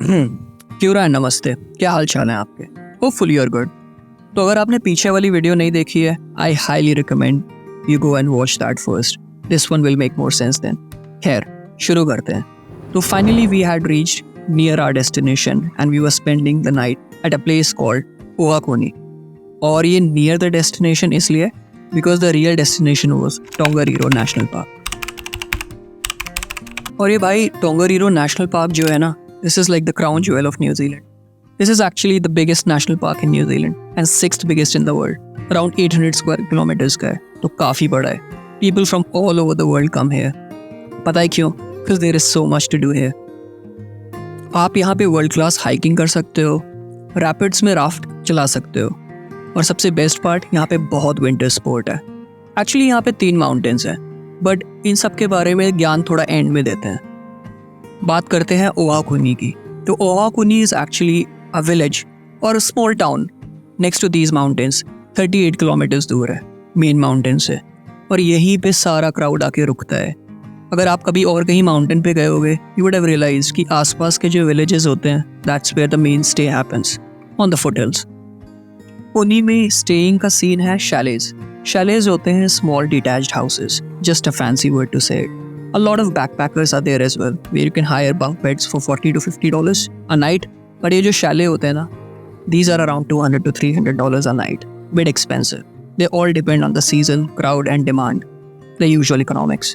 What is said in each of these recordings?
क्यूरा and नमस्ते, क्या हाल चाल है आपके? Hopefully you are good. तो अगर आपने पीछे वाली वीडियो नहीं देखी है, I highly recommend you go and watch that first. This one will make more sense then. खैर, शुरू करते हैं। तो finally we had reached near our destination and we were spending the night at a place called Ohakune. और ये near the destination इसलिए because the real destination was Tongariro National park. और ये भाई टोंगारीरो नेशनल पार्क जो है ना, this is like the crown jewel of New Zealand. This is actually the biggest national park in New Zealand and sixth biggest in the world. Around 800 square kilometers का है, तो काफ़ी बड़ा है. People from all over the world come here. पता है क्यों? Because there is so much to do here. आप यहाँ पे वर्ल्ड क्लास हाइकिंग कर सकते हो, रैपिड्स में राफ्ट चला सकते हो, और सबसे बेस्ट पार्ट यहाँ पे बहुत विंटर स्पोर्ट है. एक्चुअली यहाँ पे 3 माउंटेन्स हैं, बट इन सब के बारे में ज्ञान थोड़ा एंड में देते हैं. बात करते हैं ओहाकोनी की. तो Ohakune is actually a village और small town next to these mountains. 38 kilometres दूर है मेन माउंटेन से, और यहीं पे सारा क्राउड आके रुकता है. अगर आप कभी और कहीं माउंटेन पे गए होगे, यू वुड हैव रियलाइज्ड कि आसपास के जो विलेजेस होते हैं, that's where the main stay happens, on the foothills. उन्हीं में स्टेइंग का सीन है शैलेज. शैलेज होते हैं small detached houses, just a fancy word to say it. A lot of backpackers are there as well, where you can hire bunk beds for $40 to $50 a night. But ये जो chalet होते हैं ना, these are around $200 to $300 a night. Bit expensive. They all depend on the season, crowd and demand. The usual economics.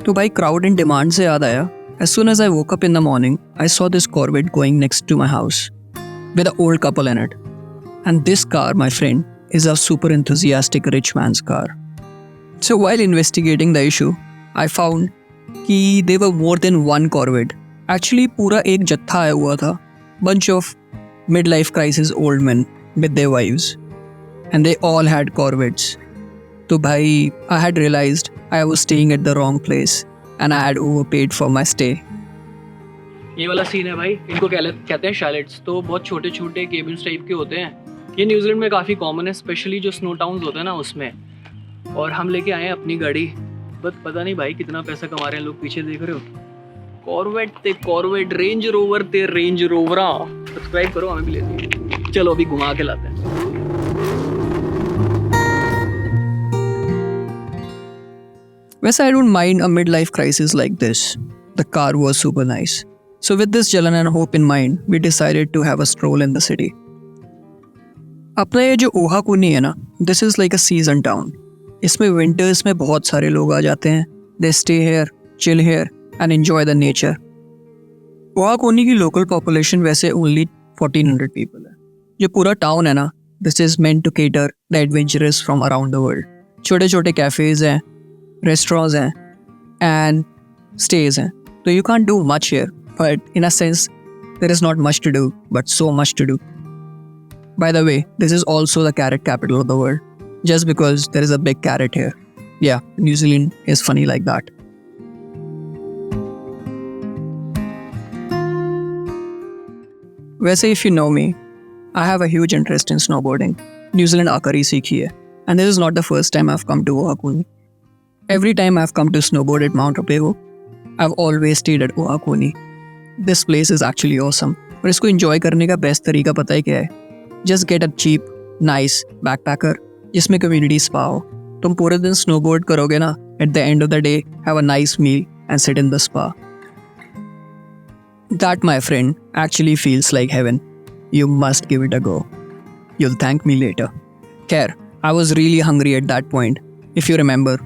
तो भाई crowd and demand से याद आया. As soon as I woke up in the morning, I saw this Corvette going next to my house with an old couple in it. And this car, my friend, is a super enthusiastic rich man's car. So while investigating the issue, I found कि there were more than one Corvette. Actually, पूरा एक जत्था आया हुआ था. Bunch of midlife crisis old men with their wives. And they all had Corvettes. तो भाई, I had realized I was staying at the wrong place and I had overpaid for my stay. ये वाला scene है भाई, इनको कहते हैं chalets. तो बहुत छोटे छोटे केबिन्स टाइप के होते हैं. ये न्यूजीलैंड में काफ़ी कॉमन है, स्पेशली जो स्नो टाउन्स होते हैं ना उसमें. और हम लेके आए हैं अपनी गाड़ी. बट पता नहीं भाई कितना पैसा कमा रहे हैं लोग. पीछे देख रहे हो, कॉर्वेट रेंज रोवर ते रेंज रोवरा. सब्सक्राइब करो, हमें भी लेते. चलो अभी घुमा के लाते हैं. वैसे I don't mind a midlife crisis like this. The car was super nice. So with this jalan and hope in mind, we decided to have a stroll in the city. अपना ये जो ओहाकोनी है ना, this is like a season town. इसमें winters में बहुत सारे लोग आ जाते हैं. They stay here, chill here and enjoy the nature. ओहाकोनी की local population वैसे only 1400 people है. जो पूरा town है ना, this is meant to cater the adventurous from around the world. छोटे छोटे cafes हैं, restaurants हैं and stays हैं. So you can't do much here. But in a sense, there is not much to do, but so much to do. By the way, this is also the carrot capital of the world, just because there is a big carrot here. Yeah, New Zealand is funny like that. वैसे if you know me, I have a huge interest in snowboarding. New Zealand आकर ही सीखी है. And this is not the first time I've come to Oahu. Every time I've come to snowboard at Mount Ruapehu, I've always stayed at Oahu. This place is actually awesome. और इसको enjoy करने का best तरीका पता है क्या है? Just get a cheap, nice backpacker जिसमें community spa हो. तुम पूरे दिन snowboard करोगे ना, at the end of the day, have a nice meal and sit in the spa. That, my friend, actually feels like heaven. You must give it a go. You'll thank me later. खैर, I was really hungry at that point. If you remember,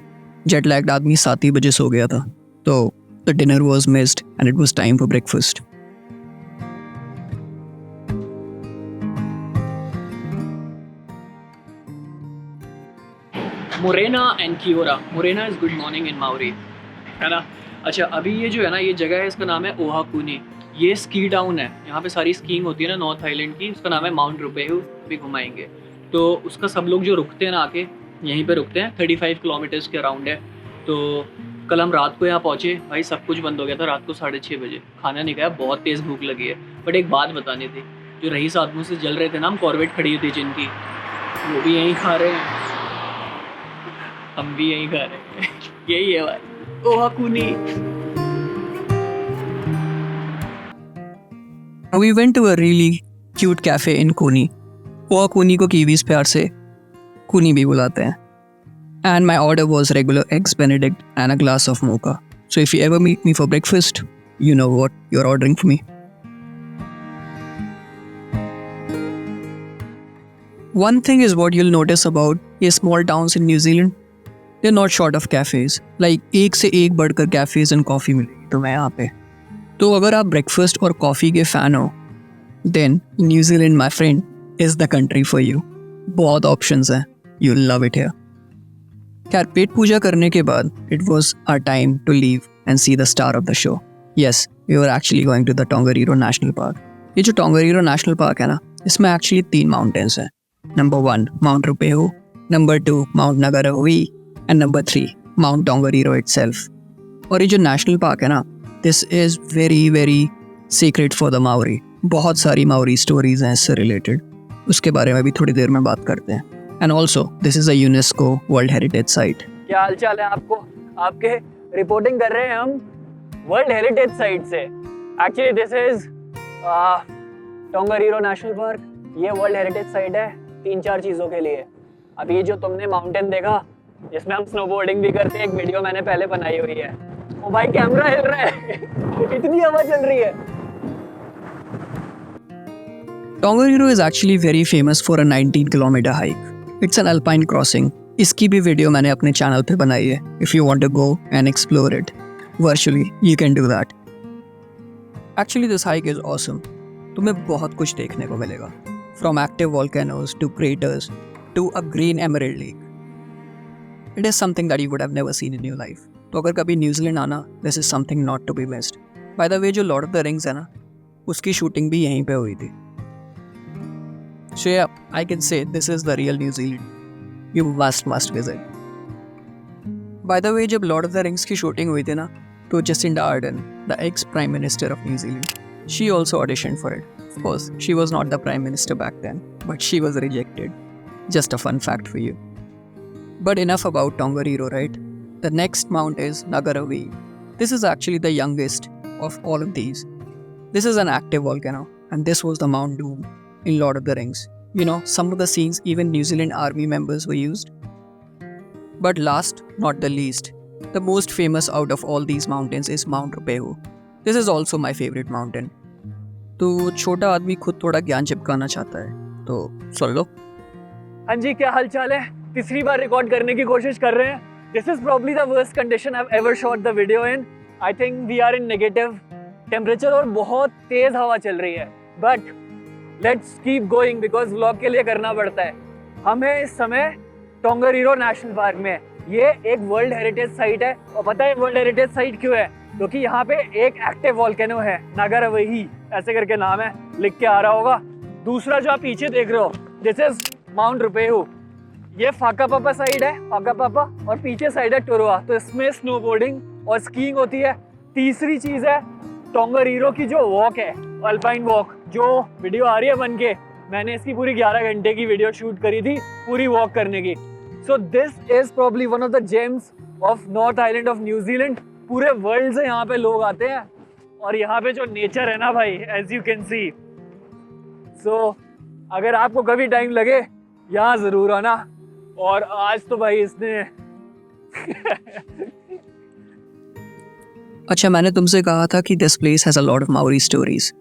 jet lagged आदमी 7 ही बजे सो गया था. तो the dinner was missed and it was time for breakfast. Morena and kia ora. Morena is good morning in Maori, है ना. अच्छा, अभी ये जो है ना, ये जगह है, इसका नाम है ओहाकोनी. ये स्की टाउन है. यहाँ पे सारी स्कीइंग होती है ना नॉर्थ आइलैंड की. उसका नाम है माउंट रुपेहू. भी घुमाएंगे. तो उसका सब लोग जो रुकते हैं ना आके, यहीं पे रुकते हैं. 35 किलोमीटर्स के अराउंड है. तो कल हम रात को यहाँ पहुँचे भाई, सब कुछ बंद हो गया था रात को 6:30 बजे. खाना नहीं खाया, बहुत तेज़ भूख लगी है. बट एक बात बतानी थी, जो रईस आदमियों से जल रहे थे ना, हम कॉर्वेट खड़ी हुई थी जिनकी, वो भी यहीं खा रहे हैं. हम भी यहीं खा रहे हैं यही है भाई ओहाकुनी। We went to a really cute cafe in Kuni. ओहाकुनी को कीवीज प्यार से कुनी भी बुलाते हैं. And my order was regular eggs Benedict and a glass of mocha. So if you ever meet me for breakfast, you know what you're ordering for me. One thing is what you'll notice about these small towns in New Zealand. They're not short of cafes. Like एक से एक बढ़कर cafes and coffee मिलेगी तुम्हें यहाँ पे. तो अगर आप breakfast और coffee के fan हो, then New Zealand, my friend, is the country for you. बहुत options हैं. You'll love it here. खैर पेट पूजा करने के बाद it was our time to leave and see the star of the show. Yes, we were actually going to the Tongariro National Park. ये जो Tongariro National Park है ना, इसमें actually 3 mountains हैं. Number 1, Mount Ruapehu. Number 2, Mount Ngauruhoe. And number 3, Mount Tongariro itself. और ये जो national park है ना, this is very very sacred for the Maori. बहुत सारी Maori stories हैं इससे related. उसके बारे में भी थोड़ी देर में बात करते हैं. And also, this is a UNESCO World Heritage site. क्या हाल चाल है आपको? आपके रिपोर्टिंग कर रहे हैं हम वर्ल्ड हेरिटेज साइट से. Actually this is Tongariro National Park. ये वर्ल्ड हेरिटेज साइट है 3-4 चीज़ों के लिए. अब ये जो तुमने माउंटेन देखा जिसमें हम स्नोबोर्डिंग भी करते हैं, एक वीडियो मैंने पहले बनाई हुई है. ओ भाई कैमरा हिल रहा है इतनी हवा चल रही है. Tongariro is actually very famous for a 19-kilometer hike. It's an alpine crossing. इसकी भी वीडियो मैंने अपने चैनल पे बनाई है. If you want to go and explore it virtually, you can do that. Actually, this hike is awesome. तुम्हें बहुत कुछ देखने को मिलेगा. From active volcanoes to craters to a green emerald lake. It is something that you would have never seen in your life. तो अगर कभी New Zealand आना, this is something not to be missed. By the way, जो Lord of the Rings है ना, उसकी shooting भी यहीं पे हुई थी. So yeah, I can say this is the real New Zealand. You must visit. By the way, जब Lord of the Rings की शूटिंग हुई थी ना, तो Jacinda Ardern, the ex-Prime Minister of New Zealand, she also auditioned for it. Of course, she was not the Prime Minister back then, but she was rejected. Just a fun fact for you. But enough about Tongariro, right? The next mount is Ngauruhoe. This is actually the youngest of all of these. This is an active volcano, and this was the Mount Doom in Lord of the Rings. You know, some of the scenes even New Zealand army members were used. But last, not the least, the most famous out of all these mountains is Mount Ruapehu. This is also my favorite mountain. तो छोटा आदमी खुद थोड़ा ज्ञान चिपकाना चाहता है, तो सुन लो. हाँ जी, क्या हाल चाल है? तीसरी बार रिकॉर्ड करने की कोशिश कर रहे हैं. This is probably the worst condition I've ever shot the video in. I think we are in negative temperature और बहुत तेज हवा चल रही है. But let's keep going because vlog के लिए करना पड़ता है. हमें इस समय टोंगारीरो नेशनल पार्क में, ये एक वर्ल्ड हेरिटेज साइट है. और पता है वर्ल्ड हेरिटेज साइट क्यों है? क्योंकि यहाँ पे एक एक्टिव वॉल्केनो है, नागारुवेही ऐसे करके नाम है, लिख के आ रहा होगा. दूसरा जो आप पीछे देख रहे हो, दिस इज माउंट रुपेहू. ये फाकापापा साइड है, फाकापापा, और पीछे साइड है टोरुआ. तो इसमें स्नोबोर्डिंग और स्कीइंग होती है. तीसरी चीज़ है टोंगारीरो की जो वॉक है, अल्पाइन वॉक, जो वीडियो आ रही है बन के. मैंने इसकी पूरी 11 घंटे की वीडियो शूट करी थी पूरी वॉक करने की. So this is probably one of the James of north island of New Zealand. पूरे वर्ल्ड से यहाँ पे लोग आते हैं और यहाँ पे जो नेचर है ना भाई, एज यू कैन सी. सो अगर आपको कभी टाइम लगे यहाँ ज़रूर आना. और आज तो भाई इसने अच्छा, मैंने तुमसे कहा था कि this place has a lot of Maori stories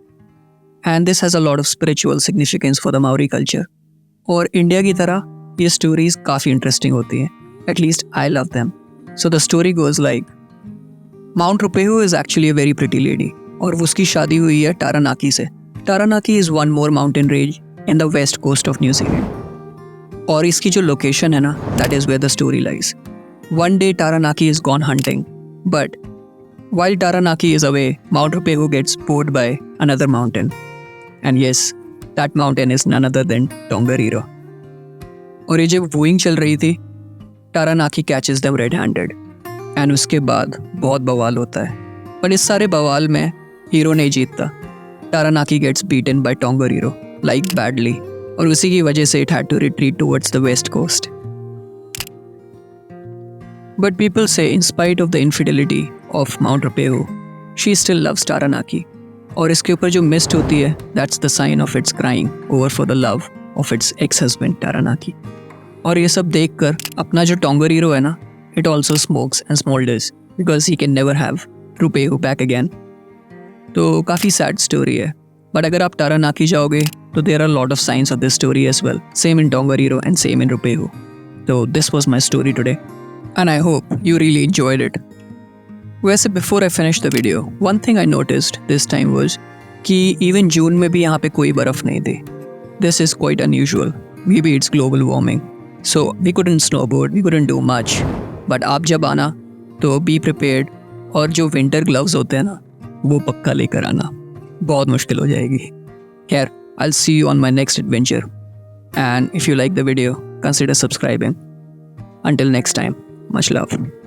and this has a lot of spiritual significance for the Maori culture. और इंडिया की तरह ये स्टोरीज काफ़ी इंटरेस्टिंग होती हैं. At least I love them. So the story goes like, Mount Ruapehu is actually a very pretty lady और उसकी शादी हुई है टारानाकी से. Taranaki is one more mountain range in the west coast of New Zealand. और इसकी जो लोकेशन है ना, that is where the story lies. One day Taranaki is gone hunting, but while Taranaki is away, Mount Ruapehu gets pulled by another mountain. And yes, that mountain is none other than Tongariro. और ये जब वूइंग चल रही थी, Taranaki catches them red-handed. And उसके बाद बहुत बवाल होता है. पर इस सारे बवाल में हीरो नहीं जीतता. Taranaki gets beaten by Tongariro, like badly. और उसी की वजह से it had to retreat towards the west coast. But people say in spite of the infidelity of Mount Ruapehu, she still loves Taranaki. और इसके ऊपर जो मिस्ट होती है, that's the sign of its crying over for the love of its ex-husband Taranaki. और ये सब देखकर अपना जो Tongariro है ना, it also smokes and smolders because he can never have Ruapehu back again. तो काफ़ी सैड स्टोरी है. बट अगर आप Taranaki जाओगे तो there are a lot of signs of this story as well. Same in Tongariro and same in Ruapehu. So this was my story today. And I hope you really enjoyed it. वैसे before I finish the video, one thing I noticed this time was कि even June में भी यहाँ पे कोई बर्फ़ नहीं थी. This is quite unusual. Maybe it's global warming. So we couldn't snowboard, we couldn't do much. But आप जब आना तो be prepared और जो winter gloves होते हैं ना वो पक्का लेकर आना. बहुत मुश्किल हो जाएगी. खैर, I'll see you on my next adventure. And if you like the video, consider subscribing. Until next time. Much love.